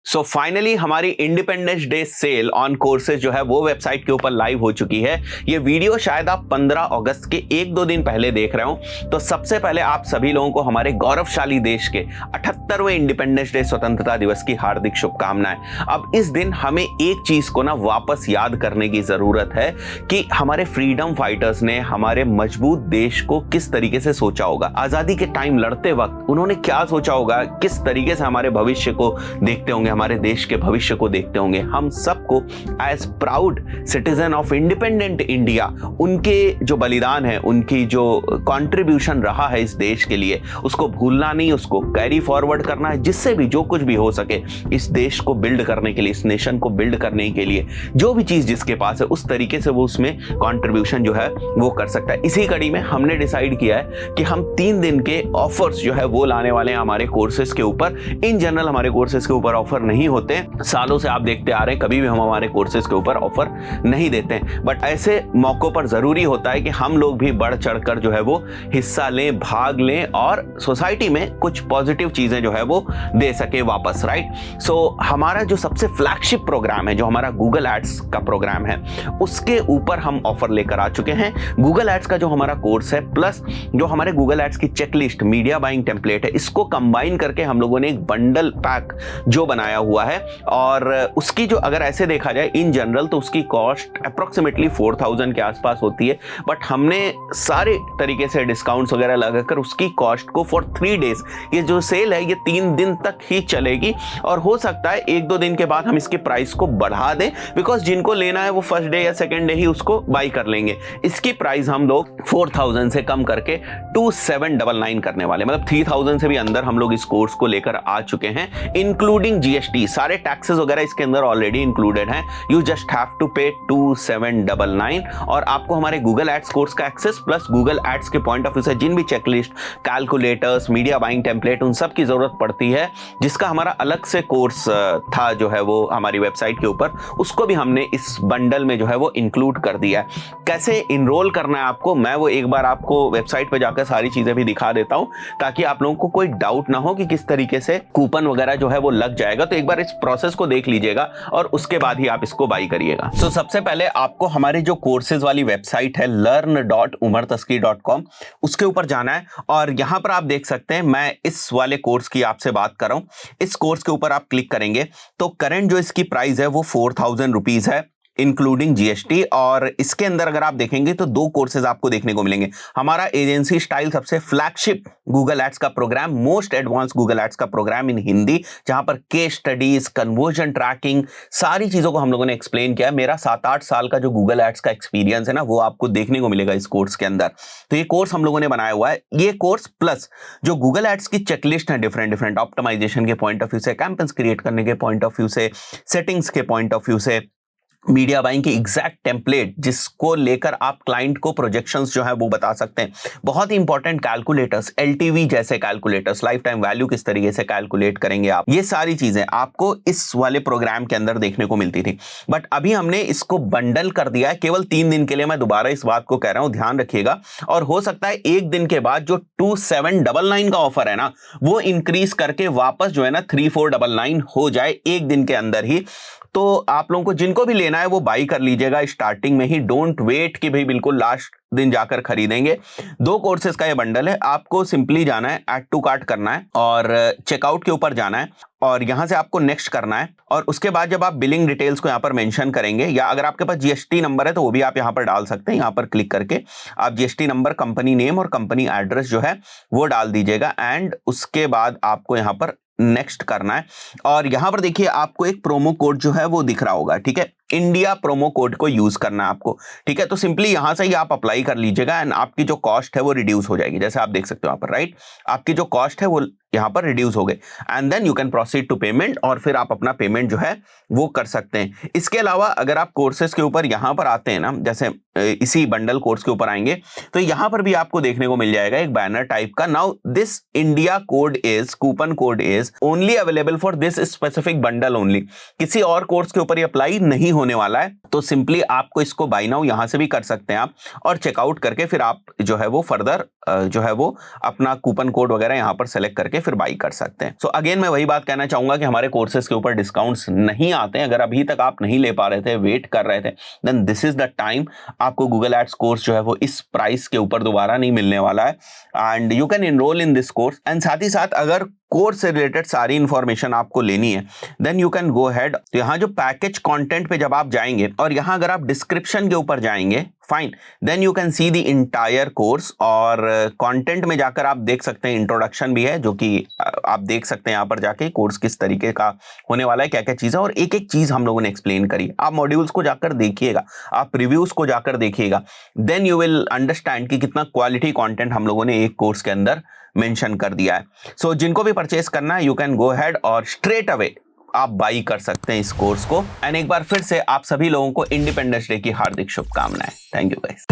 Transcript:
सो finally हमारी independence day sale on courses जो है वो वेबसाइट के ऊपर लाइव हो चुकी है। ये वीडियो शायद आप 15 अगस्त के 1-2 दिन पहले देख रहे हो। तो सबसे पहले आप सभी लोगों को हमारे गौरवशाली देश के 78वें इंडिपेंडेंस डे स्वतंत्रता दिवस की हार्दिक शुभकामनाएं। अब इस दिन हमें एक चीज को ना वापस याद करने की जरूरत है कि हमारे फ्रीडम फाइटर्स ने हमारे मजबूत देश को किस तरीके से सोचा होगा। आजादी के टाइम लड़ते वक्त उन्होंने क्या सोचा होगा, किस तरीके से हमारे भविष्य को देखते होंगे, हमारे देश के भविष्य को देखते होंगे। हम सबको as proud citizen of independent India उनके जो बलिदान है, उनकी जो कंट्रीब्यूशन रहा है इस देश के लिए, उसको भूलना नहीं, उसको कैरी फॉरवर्ड करना है। जिससे भी जो कुछ भी हो सके इस देश को बिल्ड करने के लिए, इस नेशन को बिल्ड करने के लिए जो भी चीज जिसके पास है उस तरीके से वो उसमें कंट्रीब्यूशन जो है वो कर सकता है। इसी कड़ी में हमने डिसाइड किया है कि हम 3 दिन के ऑफर्स जो है वो लाने वाले हैं हमारे कोर्सेज के ऊपर। इन जनरल हमारे कोर्सेज के ऊपर ऑफर नहीं होते, सालों से आप देखते आ रहे हैं, कभी भी हम हमारे कोर्सेज के ऊपर ऑफर नहीं देते हैं। बट ऐसे मौकों पर जरूरी होता है कि हम लोग भी बढ़ चढ़कर जो है वो हिस्सा लें, भाग लें और सोसाइटी में कुछ पॉजिटिव चीजें जो है वो दे सके वापस, राइट। सो हमारा जो सबसे फ्लैगशिप प्रोग्राम है, जो हमारा गूगल एड्स का प्रोग्राम है, उसके ऊपर हम ऑफर लेकर आ चुके हैं। गूगल एड्स का जो हमारा कोर्स है प्लस जो हमारे गूगल एड्स की चेकलिस्ट, मीडिया बाइंग टेम्पलेट है, इसको कंबाइन करके हम लोगों ने एक बंडल पैक जो बनाया हुआ है। और उसकी जो अगर ऐसे देखा जाए इन जनरल तो उसकी कॉस्ट अप्रोक्सीमेटली 4000 के आसपास होती है। बट हमने सारे तरीके से डिस्काउंट्स वगैरह लगाकर उसकी कॉस्ट को फॉर 3 डेज, ये जो सेल है ये 3 दिन तक ही चलेगी और हो सकता है 1-2 दिन के बाद हम इसके प्राइस को बढ़ा दें, बिकॉज जिनको लेना है वो फर्स्ट डे या सेकेंड डे ही उसको बाई कर लेंगे। इसकी प्राइस हम लोग 4000 से कम करके 2799 करने वाले, मतलब 3000 से भी अंदर हम लोग इस कोर्स को लेकर आ चुके हैं, इंक्लूडिंग जीएसटी। सारे टैक्सेस वगैरह इसके अंदर ऑलरेडी इंक्लूडेड हैं। यू जस्ट हैव टू पे 2799 और आपको हमारे गूगल एड्स कोर्स का एक्सेस प्लस गूगल एड्स के पॉइंट ऑफ व्यू से जिन भी checklist, calculators, media buying template, उन सब की जरूरत पड़ती है, जिसका हमारा अलग से कोर्स था जो है वो हमारी वेबसाइट के ऊपर, उसको भी हमने इस बंडल में जो है वो इंक्लूड कर दिया है। कैसे इनरोल करना है आपको, मैं वो एक बार आपको वेबसाइट पे जाकर सारी चीजें भी दिखा देता हूं ताकि आप लोगों को कोई डाउट ना हो कि किस तरीके से कूपन वगैरह जो है वो लग जाएगा। तो एक बार इस प्रोसेस को देख लीजिएगा और उसके बाद ही आप इसको बाई करिएगा। सो सबसे पहले आपको हमारी जो कोर्सेज वाली वेबसाइट है learn.umartasky.com, उसके ऊपर जाना है और यहां पर आप देख सकते हैं मैं इस वाले कोर्स की आपसे बात कर रहा हूं। इस कोर्स के ऊपर आप क्लिक करेंगे तो करंट जो इसकी प्राइस है वो 4000 रुपीज है इंक्लूडिंग जीएसटी। और इसके अंदर अगर आप देखेंगे तो 2 कोर्सेज आपको देखने को मिलेंगे। हमारा एजेंसी स्टाइल सबसे फ्लैगशिप गूगल एड्स का program, most advance Google ads का प्रोग्राम इन हिंदी, जहां पर केस स्टडीज, कन्वर्जन ट्रैकिंग, सारी चीजों को हम लोगों ने एक्सप्लेन किया। मेरा 7-8 साल का जो गूगल एड्स का एक्सपीरियंस है ना, वो आपको देखने को मिलेगा इस कोर्स के अंदर। तो ये कोर्स हम लोगों ने बनाया हुआ है। ये कोर्स प्लस जो गूगल एड्स की चेकलिस्ट है डिफरेंट ऑप्टिमाइजेशन के पॉइंट ऑफ व्यू से, कैंपेन्स क्रिएट करने के पॉइंट ऑफ व्यू से, सेटिंग्स के पॉइंट ऑफ व्यू से, मीडिया बाइंग की एग्जैक्ट टेम्पलेट जिसको लेकर आप क्लाइंट को प्रोजेक्शंस जो है वो बता सकते हैं। बहुत ही इंपॉर्टेंट कैलकुलेटर्स, एलटीवी जैसे कैलकुलेटर्स, लाइफ टाइम वैल्यू किस तरीके से कैलकुलेट करेंगे आप, ये सारी चीजें आपको इस वाले प्रोग्राम के अंदर देखने को मिलती थी। बट अभी हमने इसको बंडल कर दिया है केवल 3 दिन के लिए। मैं दोबारा इस बात को कह रहा हूं, ध्यान रखिएगा। और हो सकता है 1 दिन के बाद जो 2799 का ऑफर है ना, वो इंक्रीज करके वापस जो है ना 3499 हो जाए 1 दिन के अंदर ही। तो आप लोगों को जिनको भी लेना है वो बाई कर लीजिएगा स्टार्टिंग में ही। डोंट वेट कि भाई बिल्कुल लास्ट दिन जाकर खरीदेंगे। 2 कोर्सेज का ये बंडल है। आपको सिंपली जाना है, ऐड टू कार्ट करना है और चेकआउट के ऊपर जाना है और यहां से आपको नेक्स्ट करना है। और उसके बाद जब आप बिलिंग डिटेल्स को यहां पर मेंशन करेंगे, या अगर आपके पास जीएसटी नंबर है तो वो भी आप यहां पर डाल सकते हैं। यहां पर क्लिक करके आप जीएसटी नंबर, कंपनी नेम और कंपनी एड्रेस जो है वो डाल दीजिएगा एंड उसके बाद आपको यहां पर नेक्स्ट करना है। और यहां पर देखिए आपको एक प्रोमो कोड जो है वो दिख रहा होगा, ठीक है। इंडिया प्रोमो कोड को यूज करना है आपको, ठीक है। तो सिंपली यहां से ही आप अप्लाई कर लीजिएगा एंड आपकी जो कॉस्ट है वो रिड्यूस हो जाएगी। जैसे आप देख सकते हो यहां पर, राइट, आपकी जो कॉस्ट है वो यहां पर रिड्यूस हो गई and then you can proceed to payment और फिर आप अपना पेमेंट जो है वो कर सकते हैं। इसके अलावा अगर आप कोर्सेज के ऊपर यहां पर आते हैं ना, जैसे इसी बंडल कोर्स के ऊपर आएंगे तो यहां पर भी आपको देखने को मिल जाएगा एक बैनर टाइप का। Now this India code is, coupon code is only available for this specific bundle only. किसी और कोर्स के ऊपर ये अप्लाई नहीं होने वाला है, तो सिंपली आपको इसको बाय नाउ यहां से भी कर सकते हैं आप, और चेकआउट करके फिर आप जो है वो फर्दर जो है वो अपना कूपन कोड वगैरह यहां पर सेलेक्ट करके फिर बाई कर सकते हैं। सो अगेन मैं वही बात कहना चाहूंगा कि हमारे कोर्सेज के ऊपर डिस्काउंट्स नहीं आते हैं। अगर अभी तक आप नहीं ले पा रहे थे, वेट कर रहे थे, then this is the time. आपको गूगल एड्स कोर्स जो है वो इस प्राइस के ऊपर दोबारा नहीं मिलने वाला है, and you can enrol in this course. And साथ ही साथ अगर कोर्स से रिलेटेड सारी इंफॉर्मेशन आपको लेनी है, then you can go ahead. तो यहाँ जो पैकेज कंटेंट पे जब आप जाएंगे और यहाँ अगर आप डिस्क्रिप्शन के ऊपर जाएंगे, fine, then you can see the entire course. और कंटेंट में जाकर आप देख सकते हैं, इंट्रोडक्शन भी है जो कि आप देख सकते हैं यहाँ पर जाके कोर्स किस तरीके का होने वाला है, क्या क्या चीज़ है, और एक एक चीज़ हम लोगों ने एक्सप्लेन करी। आप मॉड्यूल्स को जाकर देखिएगा, आप रिव्यूज को जाकर देखिएगा, देन यू विल अंडरस्टैंड कि कितना क्वालिटी कंटेंट हम लोगों ने एक कोर्स के अंदर मेंशन कर दिया है। सो जिनको भी परचेस करना है, यू कैन गो हेड और स्ट्रेट अवे आप बाई कर सकते हैं इस कोर्स को। एंड एक बार फिर से आप सभी लोगों को इंडिपेंडेंस डे की हार्दिक शुभकामनाएं। Thank you guys.